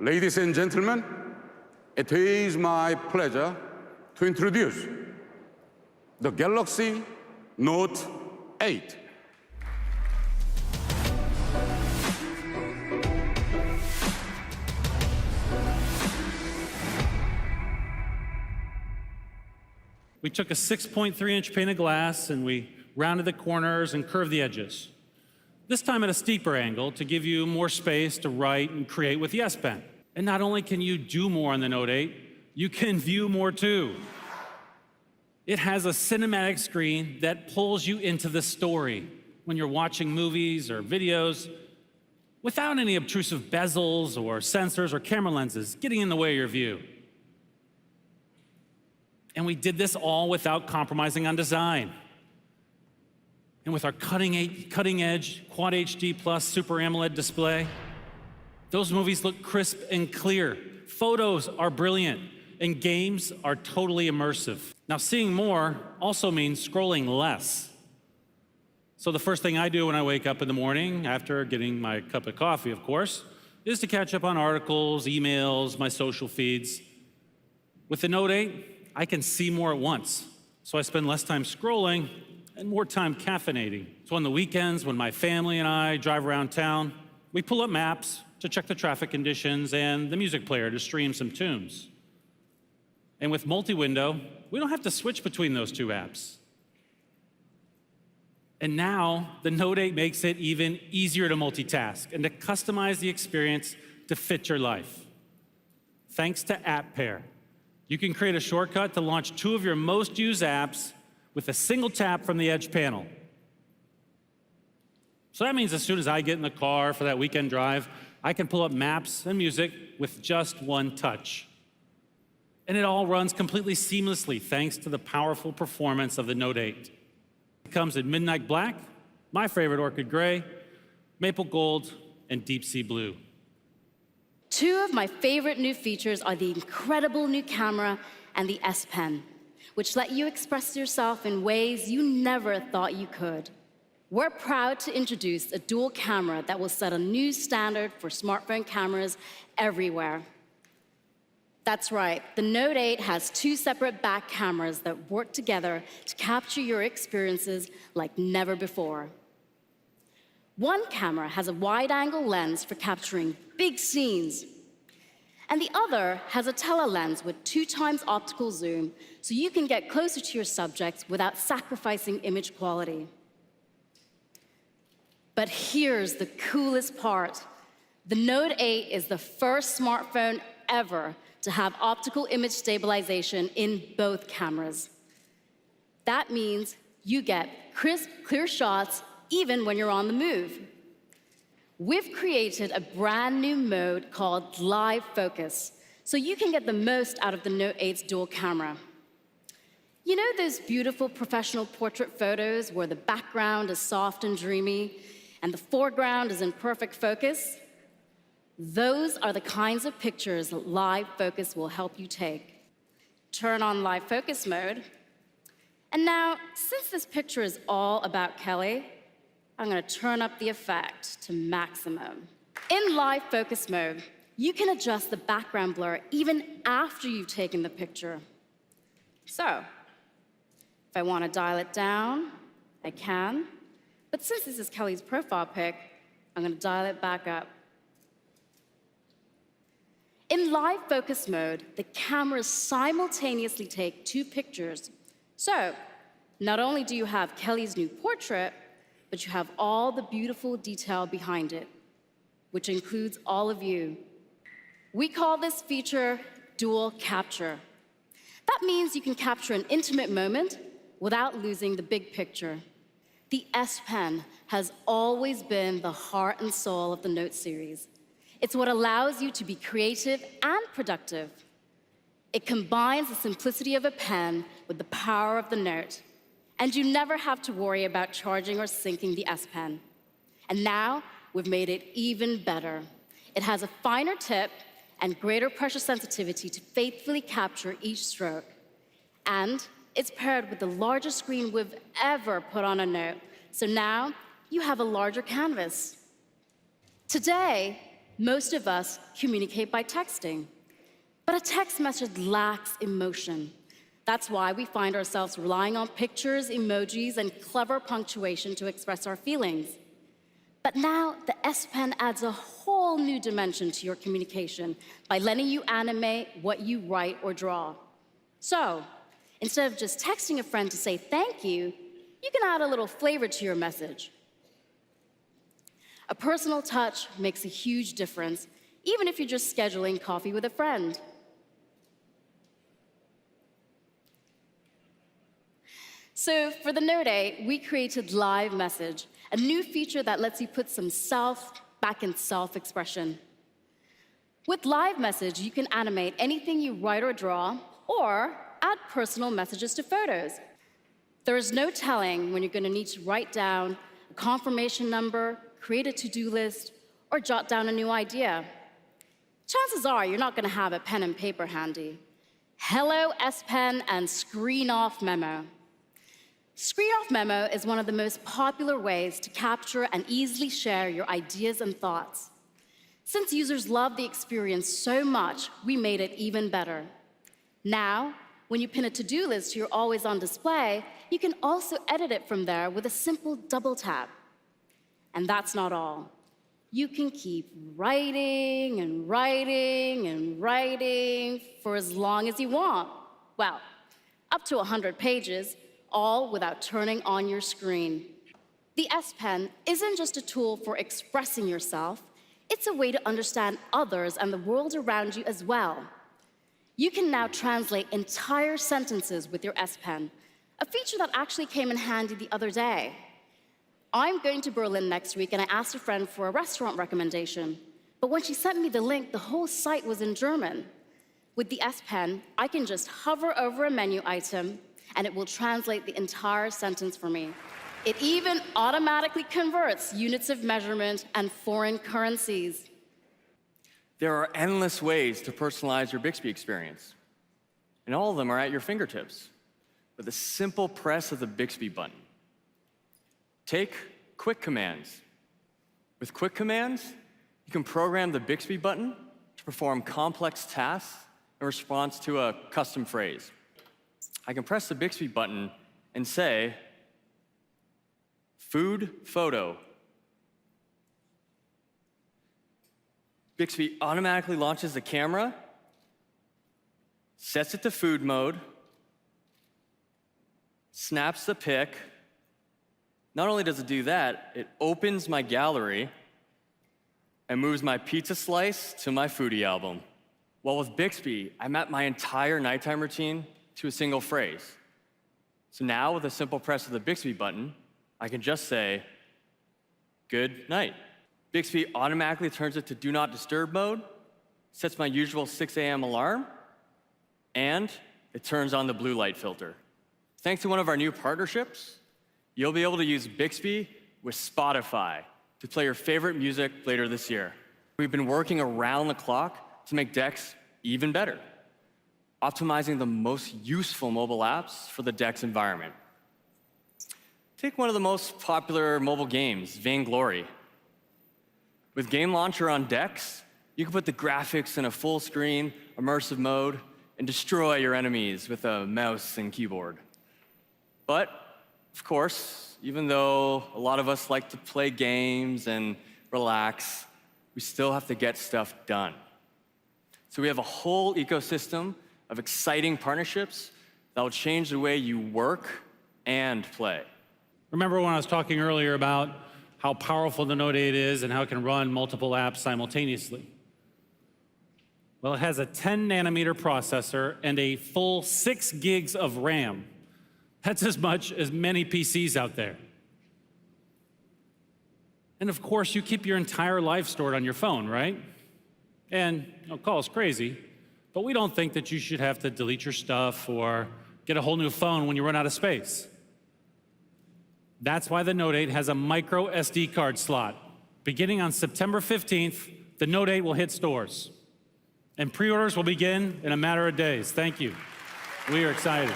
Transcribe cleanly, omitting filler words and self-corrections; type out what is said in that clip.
Ladies and gentlemen, it is my pleasure to introduce the Galaxy Note 8. We took a 6.3-inch pane of glass and we rounded the corners and curved the edges. This time at a steeper angle to give you more space to write and create with the S Pen. And not only can you do more on the Note 8, you can view more too. It has a cinematic screen that pulls you into the story when you're watching movies or videos without any obtrusive bezels or sensors or camera lenses getting in the way of your view. And we did this all without compromising on design. And with our cutting-edge Quad HD Plus Super AMOLED display, those movies look crisp and clear. Photos are brilliant, and games are totally immersive. Now, seeing more also means scrolling less. So the first thing I do when I wake up in the morning, after getting my cup of coffee, of course, is to catch up on articles, emails, my social feeds. With the Note 8, I can see more at once, so I spend less time scrolling and more time caffeinating. So on the weekends, when my family and I drive around town, we pull up maps to check the traffic conditions and the music player to stream some tunes. And with multi-window, we don't have to switch between those two apps. And now, the Note 8 makes it even easier to multitask and to customize the experience to fit your life. Thanks to App Pair, you can create a shortcut to launch 2 of your most used apps with a single tap from the Edge panel. So that means as soon as I get in the car for that weekend drive, I can pull up maps and music with just one touch. And it all runs completely seamlessly thanks to the powerful performance of the Note 8. It comes in Midnight Black, my favorite Orchid Gray, Maple Gold, and Deep Sea Blue. 2 of my favorite new features are the incredible new camera and the S Pen, which let you express yourself in ways you never thought you could. We're proud to introduce a dual camera that will set a new standard for smartphone cameras everywhere. That's right, the Note 8 has 2 separate back cameras that work together to capture your experiences like never before. One camera has a wide-angle lens for capturing big scenes, and the other has a telelens with 2 times optical zoom, so you can get closer to your subjects without sacrificing image quality. But here's the coolest part. The Note 8 is the first smartphone ever to have optical image stabilization in both cameras. That means you get crisp, clear shots even when you're on the move. We've created a brand new mode called Live Focus, so you can get the most out of the Note 8's dual camera. You know those beautiful professional portrait photos where the background is soft and dreamy and the foreground is in perfect focus? Those are the kinds of pictures Live Focus will help you take. Turn on Live Focus mode. And now, since this picture is all about Kelly, I'm going to turn up the effect to maximum. In Live Focus mode, you can adjust the background blur even after you've taken the picture. So, if I want to dial it down, I can. But since this is Kelly's profile pic, I'm going to dial it back up. In Live Focus mode, the cameras simultaneously take 2 pictures. So, not only do you have Kelly's new portrait, but you have all the beautiful detail behind it, which includes all of you. We call this feature dual capture. That means you can capture an intimate moment without losing the big picture. The S Pen has always been the heart and soul of the Note series. It's what allows you to be creative and productive. It combines the simplicity of a pen with the power of the Note. And you never have to worry about charging or syncing the S Pen. And now, we've made it even better. It has a finer tip and greater pressure sensitivity to faithfully capture each stroke. And it's paired with the largest screen we've ever put on a Note. So now, you have a larger canvas. Today, Most of us communicate by texting. But a text message lacks emotion. That's why we find ourselves relying on pictures, emojis, and clever punctuation to express our feelings. But now, the S Pen adds a whole new dimension to your communication by letting you animate what you write or draw. So, instead of just texting a friend to say thank you, you can add a little flavor to your message. A personal touch makes a huge difference, even if you're just scheduling coffee with a friend. So for the Note8, we created Live Message, a new feature that lets you put some self back in self-expression. With Live Message, you can animate anything you write or draw, or add personal messages to photos. There is no telling when you're going to need to write down a confirmation number, create a to-do list, or jot down a new idea. Chances are you're not going to have a pen and paper handy. Hello, S Pen and Screen Off Memo. Screen Off Memo is one of the most popular ways to capture and easily share your ideas and thoughts. Since users love the experience so much, we made it even better. Now, when you pin a to-do list to your always-on display, you can also edit it from there with a simple double tap. And that's not all. You can keep writing and writing and writing for as long as you want. Well, up to 100 pages, all without turning on your screen. The S Pen isn't just a tool for expressing yourself, it's a way to understand others and the world around you as well. You can now translate entire sentences with your S Pen, a feature that actually came in handy the other day. I'm going to Berlin next week, and I asked a friend for a restaurant recommendation. But when she sent me the link, the whole site was in German. With the S Pen, I can just hover over a menu item, and it will translate the entire sentence for me. It even automatically converts units of measurement and foreign currencies. There are endless ways to personalize your Bixby experience, and all of them are at your fingertips with a simple press of the Bixby button. Take Quick Commands. With Quick Commands, you can program the Bixby button to perform complex tasks in response to a custom phrase. I can press the Bixby button and say, food photo. Bixby automatically launches the camera, sets it to food mode, snaps the pic. Not only does it do that, it opens my gallery and moves my pizza slice to my foodie album. While with Bixby, I map my entire nighttime routine to a single phrase. So now, with a simple press of the Bixby button, I can just say, good night. Bixby automatically turns it to Do Not Disturb mode, sets my usual 6 a.m. alarm, and it turns on the blue light filter. Thanks to one of our new partnerships, you'll be able to use Bixby with Spotify to play your favorite music later this year. We've been working around the clock to make DeX even better, optimizing the most useful mobile apps for the DeX environment. Take one of the most popular mobile games, Vainglory. With Game Launcher on DeX, you can put the graphics in a full screen, immersive mode, and destroy your enemies with a mouse and keyboard. But, of course, even though a lot of us like to play games and relax, we still have to get stuff done. So we have a whole ecosystem of exciting partnerships that will change the way you work and play. Remember when I was talking earlier about how powerful the Note8 is and how it can run multiple apps simultaneously? Well, it has a 10-nanometer processor and a full 6 gigs of RAM. That's as much as many PCs out there. And of course, you keep your entire life stored on your phone, right? And don't call us crazy, but we don't think that you should have to delete your stuff or get a whole new phone when you run out of space. That's why the Note8 has a micro SD card slot. Beginning on September 15th, the Note8 will hit stores. And pre-orders will begin in a matter of days. Thank you. We are excited.